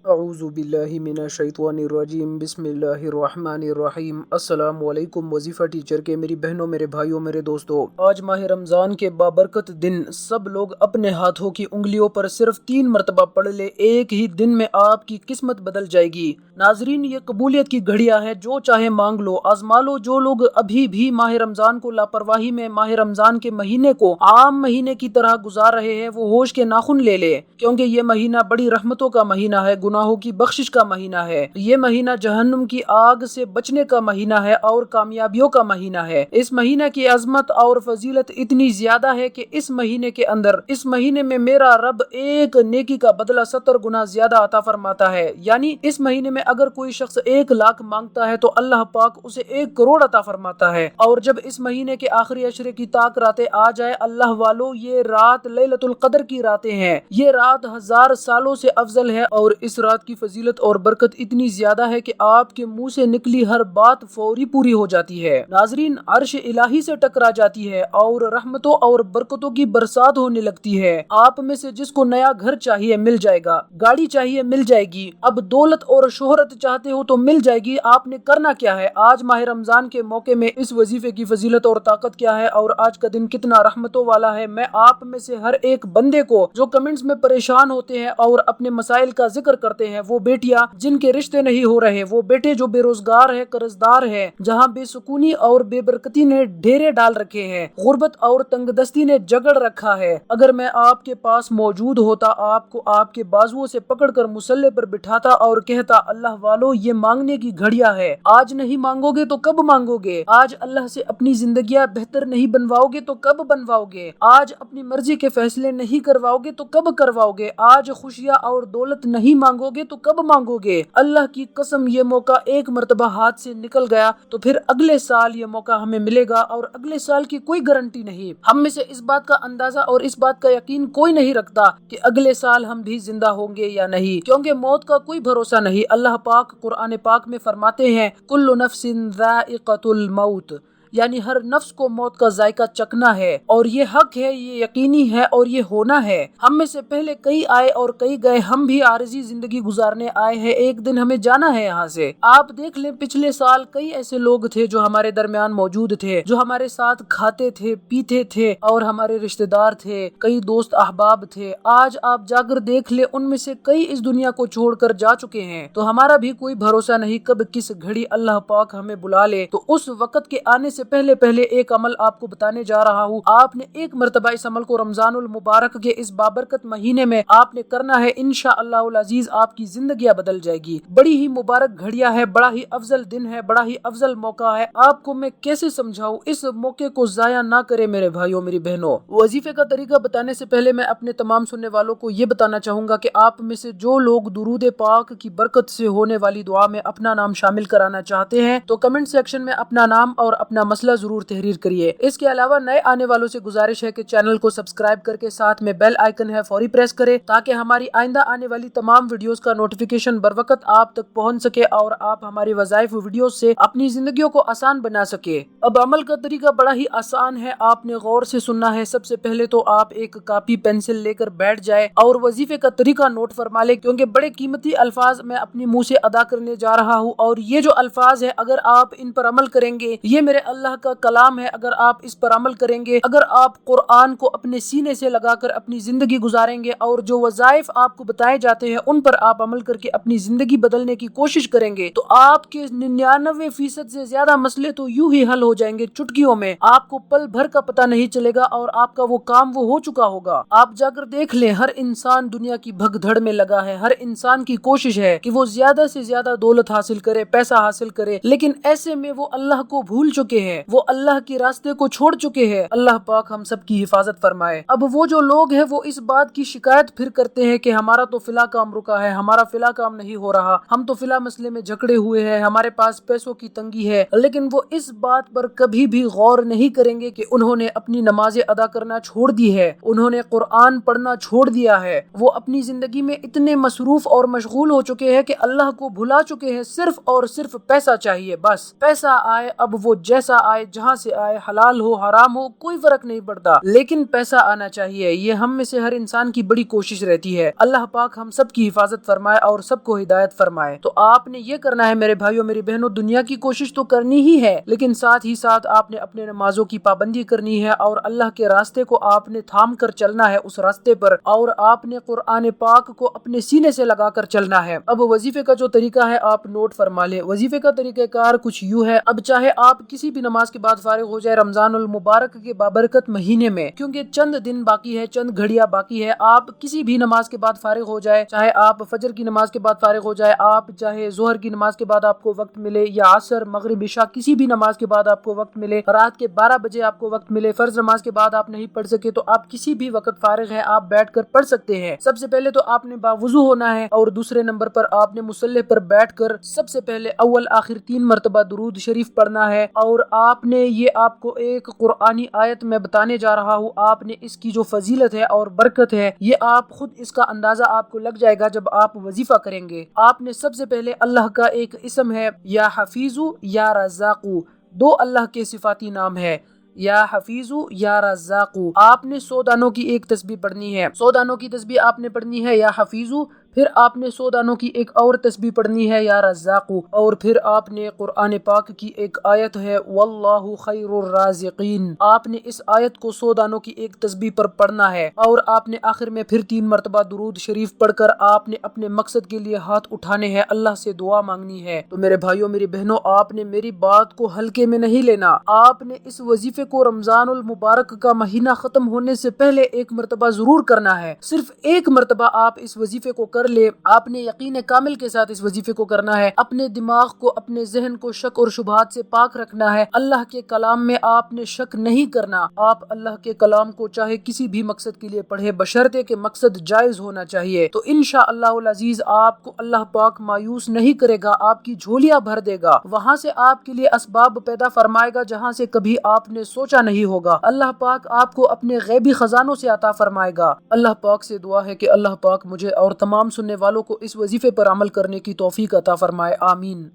اعوذ باللہ من الشیطان الرجیم بسم اللہ الرحمن الرحیم۔ السلام علیکم وظیفہ ٹیچر کے میری بہنوں، میرے بھائیوں، میرے دوستوں، آج ماہ رمضان کے بابرکت دن سب لوگ اپنے ہاتھوں کی انگلیوں پر صرف 3 مرتبہ پڑھ لے، ایک ہی دن میں آپ کی قسمت بدل جائے گی۔ ناظرین، یہ قبولیت کی گھڑیاں ہے، جو چاہے مانگ لو، آزما لو۔ جو لوگ ابھی بھی ماہ رمضان کو لاپرواہی میں ماہ رمضان کے مہینے کو عام مہینے کی طرح گزار رہے ہیں، وہ ہوش کے ناخن لے لے، کیونکہ یہ مہینہ بڑی رحمتوں کا مہینہ ہے، گناہوں کی بخشش کا مہینہ ہے۔ یہ مہینہ جہنم کی آگ سے بچنے کا مہینہ ہے اور کامیابیوں کا مہینہ ہے۔ اس مہینہ کی عظمت اور فضیلت اتنی زیادہ ہے کہ اس مہینے کے اندر، اس مہینے میں میرا رب ایک نیکی کا بدلہ 70 گنا زیادہ عطا فرماتا ہے۔ یعنی اس مہینے میں اگر کوئی شخص 1 لاکھ مانگتا ہے تو اللہ پاک اسے 1 کروڑ عطا فرماتا ہے۔ اور جب اس مہینے کے آخری عشرے کی طاق راتیں آ جائے، اللہ والو، یہ رات لیلۃ القدر کی راتیں ہیں۔ یہ رات 1000 سالوں سے افضل ہے اور اس رات کی فضیلت اور برکت اتنی زیادہ ہے کہ آپ کے منہ سے نکلی ہر بات فوری پوری ہو جاتی ہے۔ ناظرین، عرش الہی سے ٹکرا جاتی ہے اور رحمتوں اور برکتوں کی برسات ہونے لگتی ہے۔ آپ میں سے جس کو نیا گھر چاہیے مل جائے گا، گاڑی چاہیے مل جائے گی، اب دولت اور شہرت چاہتے ہو تو مل جائے گی۔ آپ نے کرنا کیا ہے؟ آج ماہ رمضان کے موقع میں اس وظیفے کی فضیلت اور طاقت کیا ہے اور آج کا دن کتنا رحمتوں والا ہے، میں آپ میں سے ہر ایک بندے کو جو کمنٹس میں پریشان ہوتے ہیں اور اپنے مسائل کا ذکر کرتے ہیں، وہ بیٹیاں جن کے رشتے نہیں ہو رہے، وہ بیٹے جو بے روزگار ہے، قرض دار ہے، جہاں بے سکونی اور بے برکتی نے ڈھیرے ڈال رکھے ہیں، غربت اور تنگ دستی نے جگڑ رکھا ہے، اگر میں آپ کے پاس موجود ہوتا، آپ کو آپ کے بازوؤں سے پکڑ کر مصلے پر بٹھاتا اور کہتا، اللہ والو، یہ مانگنے کی گھڑیاں ہے، آج نہیں مانگو گے تو کب مانگو گے؟ آج اللہ سے اپنی زندگیاں بہتر نہیں بنواؤ گے تو کب بنواؤ گے؟ آج اپنی مرضی کے فیصلے نہیں کرواؤ گے تو کب کرواؤ گے؟ آج خوشیاں اور دولت نہیں مانگو گے تو کب مانگو گے؟ اللہ کی قسم، یہ موقع ایک مرتبہ ہاتھ سے نکل گیا تو پھر اگلے سال یہ موقع ہمیں ملے گا اور اگلے سال کی کوئی گارنٹی نہیں۔ ہم میں سے اس بات کا اندازہ اور اس بات کا یقین کوئی نہیں رکھتا کہ اگلے سال ہم بھی زندہ ہوں گے یا نہیں، کیونکہ موت کا کوئی بھروسہ نہیں۔ اللہ پاک قرآن پاک میں فرماتے ہیں، کل نفس ذائقۃ الموت، یعنی ہر نفس کو موت کا ذائقہ چکھنا ہے، اور یہ حق ہے، یہ یقینی ہے اور یہ ہونا ہے۔ ہم میں سے پہلے کئی آئے اور کئی گئے، ہم بھی عارضی زندگی گزارنے آئے ہیں، ایک دن ہمیں جانا ہے یہاں سے۔ آپ دیکھ لیں، پچھلے سال کئی ایسے لوگ تھے جو ہمارے درمیان موجود تھے، جو ہمارے ساتھ کھاتے تھے، پیتے تھے اور ہمارے رشتہ دار تھے، کئی دوست احباب تھے۔ آج آپ جا کر دیکھ لیں، ان میں سے کئی اس دنیا کو چھوڑ کر جا چکے ہیں، تو ہمارا بھی کوئی بھروسہ نہیں کب کس گھڑی اللہ پاک ہمیں بلا لے۔ تو اس وقت کے آنے سے پہلے ایک عمل آپ کو بتانے جا رہا ہوں، آپ نے ایک مرتبہ اس عمل کو رمضان المبارک کے اس بابرکت مہینے میں آپ نے کرنا ہے، انشاءاللہ العزیز آپ کی زندگیاں بدل جائے گی۔ بڑی ہی مبارک گھڑیاں ہے، بڑا ہی افضل دن ہے، بڑا ہی افضل موقع ہے، آپ کو میں کیسے سمجھاؤں؟ اس موقع کو ضائع نہ کرے میرے بھائیوں، میری بہنوں۔ وظیفے کا طریقہ بتانے سے پہلے میں اپنے تمام سننے والوں کو یہ بتانا چاہوں گا کہ آپ میں سے جو لوگ درود پاک کی برکت سے ہونے والی دعا میں اپنا نام شامل کرانا چاہتے ہیں تو کمنٹ سیکشن میں اپنا نام اور اپنا مسئلہ ضرور تحریر کریے۔ اس کے علاوہ نئے آنے والوں سے گزارش ہے کہ چینل کو سبسکرائب کر کے ساتھ میں بیل آئیکن ہے فوری پریس کرے، تاکہ ہماری آئندہ آنے والی تمام ویڈیوز کا نوٹیفیکیشن بر وقت آپ تک پہنچ سکے اور آپ ہماری وظائف ویڈیوز سے اپنی زندگیوں کو آسان بنا سکے۔ اب عمل کا طریقہ بڑا ہی آسان ہے، آپ نے غور سے سننا ہے۔ سب سے پہلے تو آپ ایک کاپی پینسل لے کر بیٹھ جائے اور وظیفے کا طریقہ نوٹ فرما لے، کیونکہ بڑے قیمتی الفاظ میں اپنی منہ سے ادا کرنے جا رہا ہوں، اور یہ جو الفاظ ہے اگر آپ ان پر عمل کریں گے، یہ میرے اللہ کا کلام ہے، اگر آپ اس پر عمل کریں گے، اگر آپ قرآن کو اپنے سینے سے لگا کر اپنی زندگی گزاریں گے اور جو وظائف آپ کو بتائے جاتے ہیں ان پر آپ عمل کر کے اپنی زندگی بدلنے کی کوشش کریں گے، تو آپ کے 99% سے زیادہ مسئلے تو یوں ہی حل ہو جائیں گے چٹکیوں میں۔ آپ کو پل بھر کا پتہ نہیں چلے گا اور آپ کا وہ کام وہ ہو چکا ہوگا۔ آپ جا کر دیکھ لیں، ہر انسان دنیا کی بھگ دھڑ میں لگا ہے، ہر انسان کی کوشش ہے کہ وہ زیادہ سے زیادہ دولت حاصل کرے، پیسہ حاصل کرے، لیکن ایسے میں وہ اللہ کو بھول چکے ہیں، وہ اللہ کے راستے کو چھوڑ چکے ہیں۔ اللہ پاک ہم سب کی حفاظت فرمائے۔ اب وہ جو لوگ ہیں وہ اس بات کی شکایت پھر کرتے ہیں کہ ہمارا تو فلاں کام رکا ہے، ہمارا فلاں کام نہیں ہو رہا، ہم تو فلاں مسئلے میں جھگڑے ہوئے ہیں، ہمارے پاس پیسوں کی تنگی ہے، لیکن وہ اس بات پر کبھی بھی غور نہیں کریں گے کہ انہوں نے اپنی نمازیں ادا کرنا چھوڑ دی ہے، انہوں نے قرآن پڑھنا چھوڑ دیا ہے، وہ اپنی زندگی میں اتنے مصروف اور مشغول ہو چکے ہیں کہ اللہ کو بھلا چکے ہیں، صرف اور صرف پیسہ چاہیے، بس پیسہ آئے، اب وہ جیسا پیسہ آئے جہاں سے آئے، حلال ہو حرام ہو کوئی فرق نہیں پڑتا، لیکن پیسہ آنا چاہیے، یہ ہم میں سے ہر انسان کی بڑی کوشش رہتی ہے۔ اللہ پاک ہم سب کی حفاظت فرمائے اور سب کو ہدایت فرمائے۔ تو آپ نے یہ کرنا ہے میرے بھائیوں میری بہنوں، دنیا کی کوشش تو کرنی ہی ہے، لیکن ساتھ ہی ساتھ آپ نے اپنے نمازوں کی پابندی کرنی ہے اور اللہ کے راستے کو آپ نے تھام کر چلنا ہے اس راستے پر، اور آپ نے قرآن پاک کو اپنے سینے سے لگا کر چلنا ہے۔ اب وظیفے کا جو طریقہ ہے آپ نوٹ فرما لیں۔ وظیفے کا طریقہ کار کچھ یوں ہے، اب چاہے آپ کسی بھی نماز کے بعد فارغ ہو جائے رمضان المبارک کے بابرکت مہینے میں، کیونکہ چند دن باقی ہے، چند گھڑیاں باقی ہے، آپ کسی بھی نماز کے بعد فارغ ہو جائے، چاہے آپ فجر کی نماز کے بعد فارغ ہو جائے، آپ چاہے ظہر کی نماز کے بعد آپ کو وقت ملے، یا عصر مغرب عشاء کسی بھی نماز کے بعد آپ کو وقت ملے، رات کے 12 بجے آپ کو وقت ملے، فرض نماز کے بعد آپ نہیں پڑھ سکے تو آپ کسی بھی وقت فارغ ہیں آپ بیٹھ کر پڑھ سکتے ہیں۔ سب سے پہلے تو آپ نے باوضو ہونا ہے، اور دوسرے نمبر پر آپ نے مصلی پر بیٹھ کر سب سے پہلے اول آخر 3 مرتبہ درود شریف پڑھنا ہے، اور آپ نے یہ آپ کو ایک قرآنی آیت میں بتانے جا رہا ہوں، آپ نے اس کی جو فضیلت ہے اور برکت ہے یہ آپ خود اس کا اندازہ آپ کو لگ جائے گا جب آپ وظیفہ کریں گے۔ آپ نے سب سے پہلے اللہ کا ایک اسم ہے یا حفیظو یا رزاقو، 2 اللہ کے صفاتی نام ہے، یا حفیظو یا رزاقو۔ آپ نے 100 دانوں کی ایک تسبیح پڑھنی ہے، 100 دانوں کی تسبیح آپ نے پڑھنی ہے یا حفیظو، پھر آپ نے 100 دانوں کی ایک اور تسبیح پڑھنی ہے یا رزاقو، اور پھر آپ نے قرآن پاک کی ایک آیت ہے واللہ خیر الرازقین، آپ نے اس آیت کو 100 دانوں کی ایک تسبیح پر پڑھنا ہے، اور آپ نے آخر میں پھر 3 مرتبہ درود شریف پڑھ کر آپ نے اپنے مقصد کے لیے ہاتھ اٹھانے ہیں، اللہ سے دعا مانگنی ہے۔ تو میرے بھائیوں میری بہنوں، آپ نے میری بات کو ہلکے میں نہیں لینا، آپ نے اس وظیفے کو رمضان المبارک کا مہینہ ختم ہونے سے پہلے 1 مرتبہ ضرور کرنا ہے، صرف 1 مرتبہ آپ اس وظیفے کو کر لے، آپ نے یقین کامل کے ساتھ اس وظیفے کو کرنا ہے، اپنے دماغ کو اپنے ذہن کو شک اور شبہات سے پاک رکھنا ہے، اللہ کے کلام میں آپ نے شک نہیں کرنا، آپ اللہ کے کلام کو چاہے کسی بھی مقصد کے لیے پڑھے بشرطے کہ مقصد جائز ہونا چاہیے، تو انشاءاللہ العزیز آپ کو اللہ پاک مایوس نہیں کرے گا، آپ کی جھولیاں بھر دے گا، وہاں سے آپ کے لیے اسباب پیدا فرمائے گا جہاں سے کبھی آپ نے سوچا نہیں ہوگا، اللہ پاک آپ کو اپنے غیبی خزانوں سے عطا فرمائے گا۔ اللہ پاک سے دعا ہے کہ اللہ پاک مجھے اور تمام سننے والوں کو اس وظیفے پر عمل کرنے کی توفیق عطا فرمائے، آمین۔